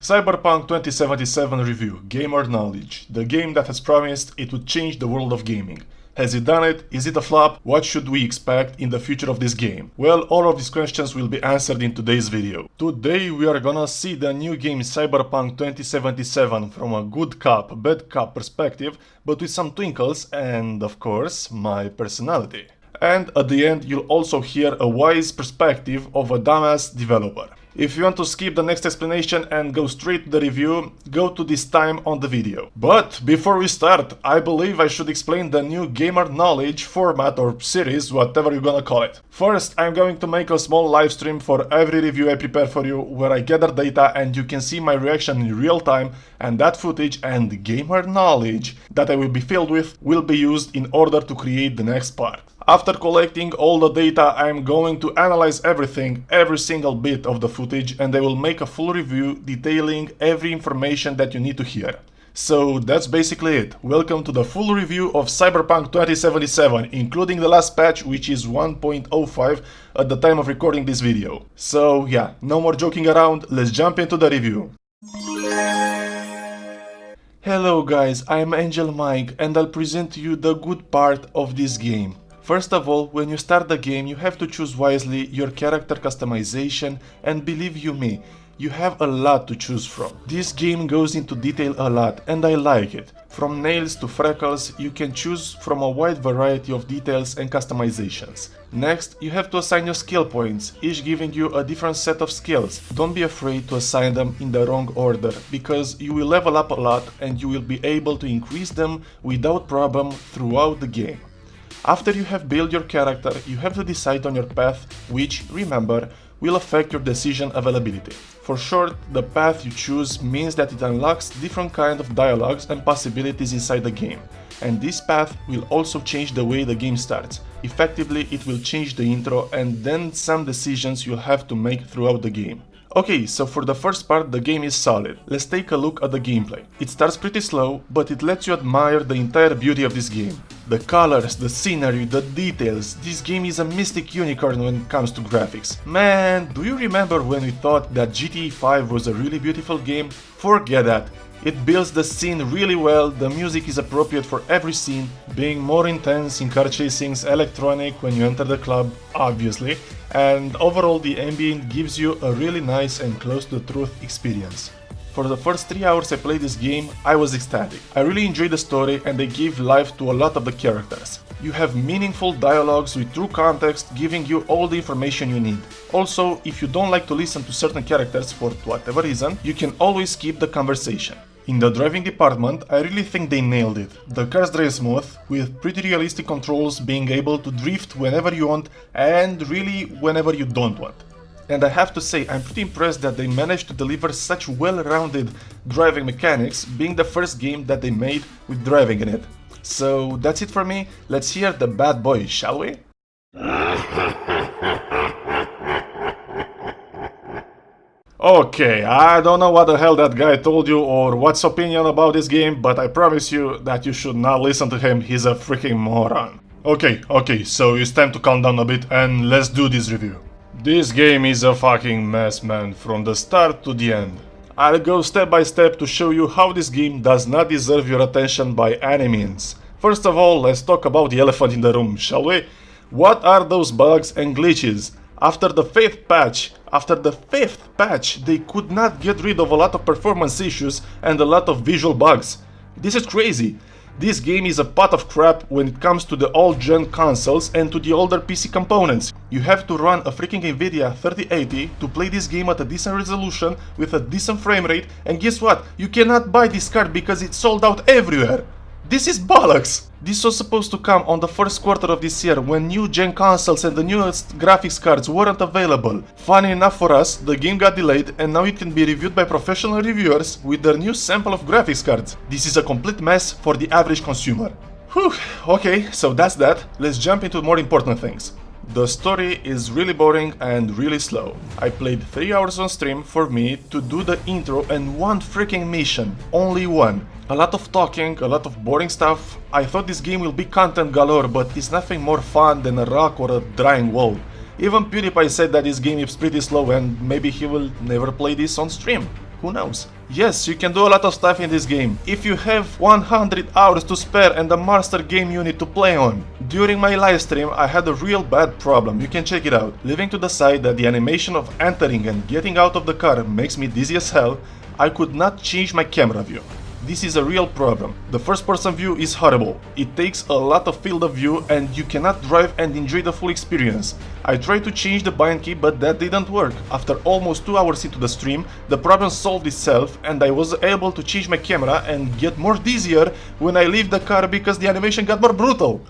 Cyberpunk 2077 review, Gamer Knowledge, the game that has promised it would change the world of gaming. Has it done it? Is it a flop? What should we expect in the future of this game? Well, all of these questions will be answered in today's video. Today we are gonna see the new game Cyberpunk 2077 from a good cop, bad cop perspective, but with some twinkles and, of course, my personality. And at the end you'll also hear a wise perspective of a dumbass developer. If you want to skip the next explanation and go straight to the review, go to this time on the video. But before we start, I believe I should explain the new Gamer Knowledge format or series, whatever you're gonna call it. First, I'm going to make a small live stream for every review I prepare for you, where I gather data and you can see my reaction in real time, and that footage and gamer knowledge that I will be filled with will be used in order to create the next part. After collecting all the data, I'm going to analyze everything, every single bit of the footage, and I will make a full review detailing every information that you need to hear. So that's basically it. Welcome to the full review of Cyberpunk 2077, including the last patch, which is 1.05 at the time of recording this video. So yeah, no more joking around, let's jump into the review. Hello guys, I'm Angel Mike and I'll present to you the good part of this game. First of all, when you start the game, you have to choose wisely your character customization, and believe you me, you have a lot to choose from. This game goes into detail a lot and I like it. From nails to freckles, you can choose from a wide variety of details and customizations. Next, you have to assign your skill points, each giving you a different set of skills. Don't be afraid to assign them in the wrong order, because you will level up a lot and you will be able to increase them without problem throughout the game. After you have built your character, you have to decide on your path, which, remember, will affect your decision availability. For short, the path you choose means that it unlocks different kinds of dialogues and possibilities inside the game. And this path will also change the way the game starts. Effectively, it will change the intro and then some decisions you'll have to make throughout the game. Okay, so for the first part, the game is solid. Let's take a look at the gameplay. It starts pretty slow, but it lets you admire the entire beauty of this game. The colors, the scenery, the details. This game is a mystic unicorn when it comes to graphics. Man, do you remember when we thought that GTA 5 was a really beautiful game? Forget that. It builds the scene really well, the music is appropriate for every scene, being more intense in car chasings, electronic when you enter the club, obviously, and overall the ambient gives you a really nice and close to the truth experience. For the first 3 hours I played this game, I was ecstatic. I really enjoyed the story and they give life to a lot of the characters. You have meaningful dialogues with true context, giving you all the information you need. Also, if you don't like to listen to certain characters for whatever reason, you can always skip the conversation. In the driving department, I really think they nailed it. The cars drive smooth, with pretty realistic controls, being able to drift whenever you want and really whenever you don't want. And I have to say, I'm pretty impressed that they managed to deliver such well-rounded driving mechanics, being the first game that they made with driving in it. So that's it for me, let's hear the bad boy, shall we? Okay, I don't know what the hell that guy told you or what's opinion about this game, but I promise you that you should not listen to him, he's a freaking moron. Okay, so it's time to calm down a bit and let's do this review. This game is a fucking mess, man, from the start to the end. I'll go step by step to show you how this game does not deserve your attention by any means. First of all, let's talk about the elephant in the room, shall we? What are those bugs and glitches? After the 5th patch, they could not get rid of a lot of performance issues and a lot of visual bugs. This is crazy. This game is a pot of crap when it comes to the old-gen consoles and to the older PC components. You have to run a freaking Nvidia 3080 to play this game at a decent resolution with a decent frame rate, and guess what? You cannot buy this card because it's sold out everywhere. This is bollocks! This was supposed to come on the first quarter of this year when new gen consoles and the newest graphics cards weren't available. Funny enough for us, the game got delayed and now it can be reviewed by professional reviewers with their new sample of graphics cards. This is a complete mess for the average consumer. Whew, okay, so that's that. Let's jump into more important things. The story is really boring and really slow. I played 3 hours on stream for me to do the intro and one freaking mission, only one. A lot of talking, a lot of boring stuff. I thought this game will be content galore, but it's nothing more fun than a rock or a drying wall. Even PewDiePie said that this game is pretty slow and maybe he will never play this on stream. Who knows? Yes, you can do a lot of stuff in this game, if you have 100 hours to spare and a master game unit to play on. During my livestream I had a real bad problem, you can check it out. Leaving to the side that the animation of entering and getting out of the car makes me dizzy as hell, I could not change my camera view. This is a real problem. The first person view is horrible. It takes a lot of field of view and you cannot drive and enjoy the full experience. I tried to change the bind key but that didn't work. After almost 2 hours into the stream, the problem solved itself and I was able to change my camera and get more dizzier when I leave the car because the animation got more brutal.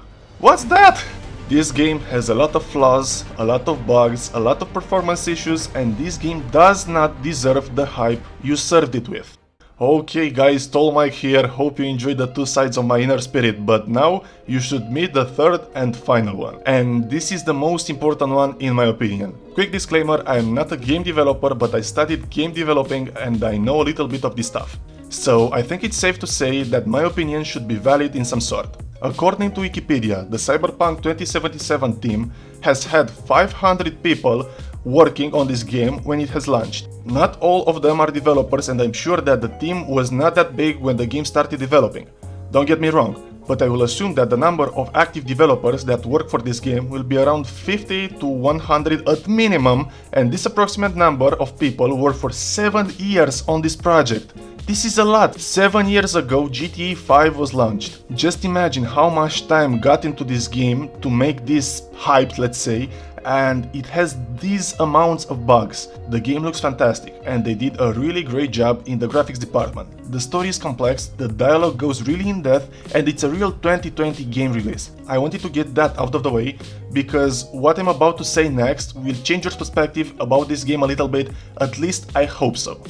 What's that? This game has a lot of flaws, a lot of bugs, a lot of performance issues, and this game does not deserve the hype you served it with. Okay guys, Tall Mike here, hope you enjoyed the two sides of my inner spirit, but now you should meet the third and final one. And this is the most important one in my opinion. Quick disclaimer, I am not a game developer, but I studied game developing and I know a little bit of this stuff. So I think it's safe to say that my opinion should be valid in some sort. According to Wikipedia, the Cyberpunk 2077 team has had 500 people working on this game when it has launched. Not all of them are developers and I'm sure that the team was not that big when the game started developing. Don't get me wrong, but I will assume that the number of active developers that work for this game will be around 50 to 100 at minimum, and this approximate number of people worked for 7 years on this project. This is a lot. 7 years ago GTA 5 was launched. Just imagine how much time got into this game to make this hyped, let's say, and it has these amounts of bugs. The game looks fantastic and they did a really great job in the graphics department. The story is complex, the dialogue goes really in depth, and it's a real 2020 game release. I wanted to get that out of the way because what I'm about to say next will change your perspective about this game a little bit, at least I hope so.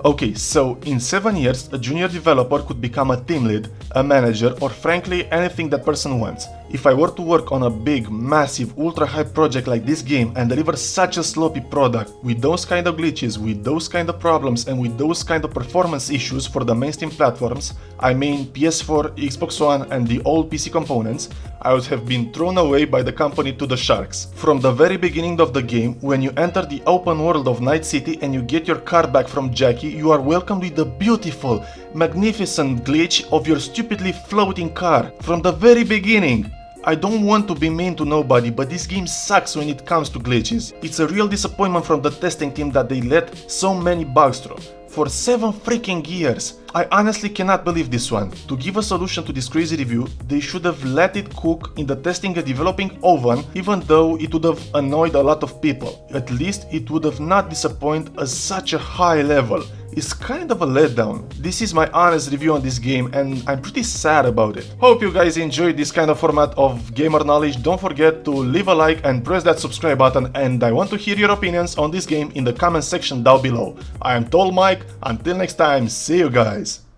Okay, so in 7 years, a junior developer could become a team lead, a manager, or frankly anything that person wants. If I were to work on a big, massive, ultra hype project like this game and deliver such a sloppy product with those kind of glitches, with those kind of problems, and with those kind of performance issues for the mainstream platforms, I mean PS4, Xbox One, and the old PC components, I would have been thrown away by the company to the sharks. From the very beginning of the game, when you enter the open world of Night City and you get your car back from Jackie, you are welcomed with the beautiful, magnificent glitch of your stupidly floating car. From the very beginning. I don't want to be mean to nobody, but this game sucks when it comes to glitches. It's a real disappointment from the testing team that they let so many bugs through. For 7 freaking years. I honestly cannot believe this one. To give a solution to this crazy review, they should have let it cook in the testing and developing oven, even though it would have annoyed a lot of people. At least it would have not disappointed at such a high level. It's kind of a letdown. This is my honest review on this game and I'm pretty sad about it. Hope you guys enjoyed this kind of format of gamer knowledge. Don't forget to leave a like and press that subscribe button, and I want to hear your opinions on this game in the comment section down below. I am Tall Mike, until next time, see you guys.